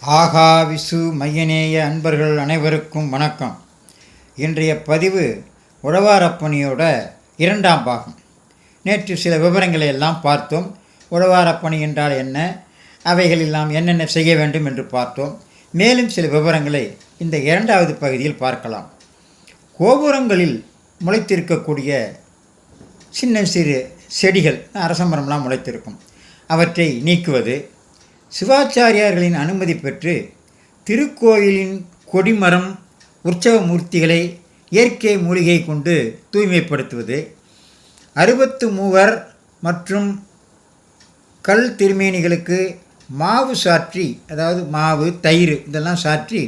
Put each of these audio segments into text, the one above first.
ஆகா விசு மையநேய அன்பர்கள் அனைவருக்கும் வணக்கம். இன்றைய பதிவு உழவாரப்பணியோட இரண்டாம் பாகம். நேற்று சில விவரங்களை எல்லாம் பார்த்தோம். உழவாரப்பணி என்றால் என்ன, அவைகள் எல்லாம் என்னென்ன செய்ய வேண்டும் என்று பார்த்தோம். மேலும் சில விவரங்களை இந்த இரண்டாவது பகுதியில் பார்க்கலாம். கோபுரங்களில் முளைத்திருக்கக்கூடிய சின்ன சிறு செடிகள், அரசமரம்லாம் முளைத்திருக்கும், அவற்றை நீக்குவது, சிவாச்சாரியார்களின் அனுமதி பெற்று திருக்கோயிலின் கொடிமரம் உற்சவ மூர்த்திகளை இயற்கை மூலிகை கொண்டு தூய்மைப்படுத்துவது, 63 மற்றும் கல் திருமேனிகளுக்கு மாவு சாற்றி, அதாவது மாவு தயிர் இதெல்லாம் சாற்றி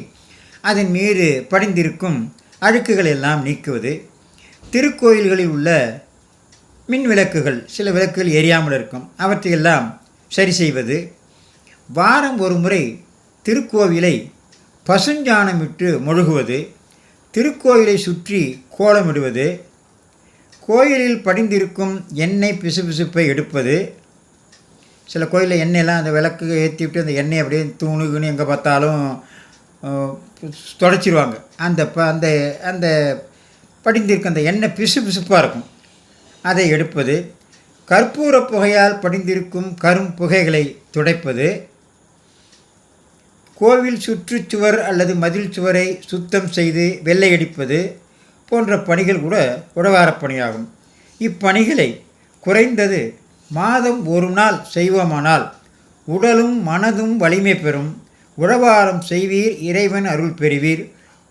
அதன் மீது படிந்திருக்கும் அழுக்குகள் எல்லாம் நீக்குவது, திருக்கோயில்களில் உள்ள மின் விளக்குகள், சில விளக்குகள் எரியாமல் இருக்கும், அவற்றையெல்லாம் சரி செய்வது, வாரம் ஒரு முறை திருக்கோவிலை பசுஞ்சாணமிட்டு மொழுகுவது, திருக்கோயிலை சுற்றி கோலமிடுவது, கோயிலில் படிந்திருக்கும் எண்ணெய் பிசுபிசுப்பை எடுப்பது. சில கோயிலில் எண்ணெயெல்லாம் அந்த விளக்கு ஏற்றி விட்டு அந்த எண்ணெய் அப்படியே தூணுகுன்னு எங்கே பார்த்தாலும் தொடச்சிருவாங்க. அந்த அந்த அந்த படிந்திருக்க அந்த எண்ணெய் பிசுபிசுப்பாக இருக்கும், அதை எடுப்பது, கற்பூர புகையால் படிந்திருக்கும் கரும் புகைகளை துடைப்பது, கோவில் சுற்றுச்சுவர் அல்லது மதில் சுவரை சுத்தம் செய்து வெள்ளையடிப்பது போன்ற பணிகள் கூட உழவாரப்பணியாகும். இப்பணிகளை குறைந்தது மாதம் ஒரு நாள் செய்வோமானால் உடலும் மனதும் வலிமை பெறும். உழவாரம் செய்வீர், இறைவன் அருள் பெறுவீர்.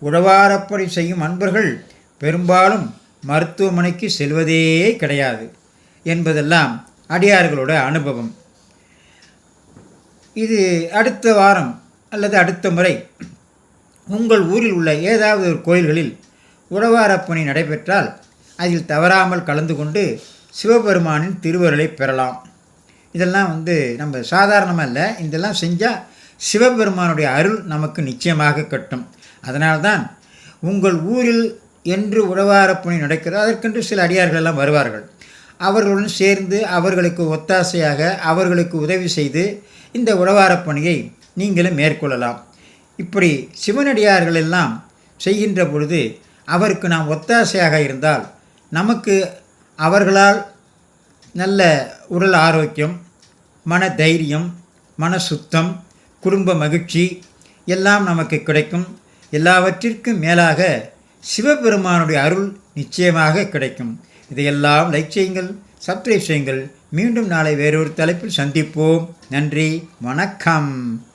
உழவாரப்பணி செய்யும் அன்பர்கள் பெரும்பாலும் மருத்துவமனைக்கு செல்வதே கிடையாது என்பதெல்லாம் அடியார்களோட அனுபவம். இது அடுத்த வாரம் அல்லது அடுத்த முறை உங்கள் ஊரில் உள்ள ஏதாவது ஒரு கோயில்களில் உழவாரப்பணி நடைபெற்றால் அதில் தவறாமல் கலந்து கொண்டு சிவபெருமானின் திருவருளை பெறலாம். இதெல்லாம் நம்ம சாதாரணமாக இல்லை, இதெல்லாம் செஞ்சால் சிவபெருமானுடைய அருள் நமக்கு நிச்சயமாக கட்டும். அதனால்தான் உங்கள் ஊரில் என்று உழவாரப்பணி நடக்கிறது, அதற்கென்று சில அடியார்கள் எல்லாம் வருவார்கள். அவர்களுடன் சேர்ந்து அவர்களுக்கு ஒத்தாசையாக அவர்களுக்கு உதவி செய்து இந்த உழவாரப்பணியை நீங்களும் மேற்கொள்ளலாம். இப்படி சிவனடியார்கள் எல்லாம் செய்கின்ற பொழுது அவருக்கு நாம் ஒத்தாசையாக இருந்தால் நமக்கு அவர்களால் நல்ல உடல் ஆரோக்கியம், மன தைரியம், மன சுத்தம், குடும்ப மகிழ்ச்சி எல்லாம் நமக்கு கிடைக்கும். எல்லாவற்றிற்கும் மேலாக சிவபெருமானுடைய அருள் நிச்சயமாக கிடைக்கும். இதையெல்லாம் லைக் செய்யுங்கள், சப்ஸ்கிரைப் செய்யுங்கள். மீண்டும் நாளை வேறொரு தலைப்பில் சந்திப்போம். நன்றி, வணக்கம்.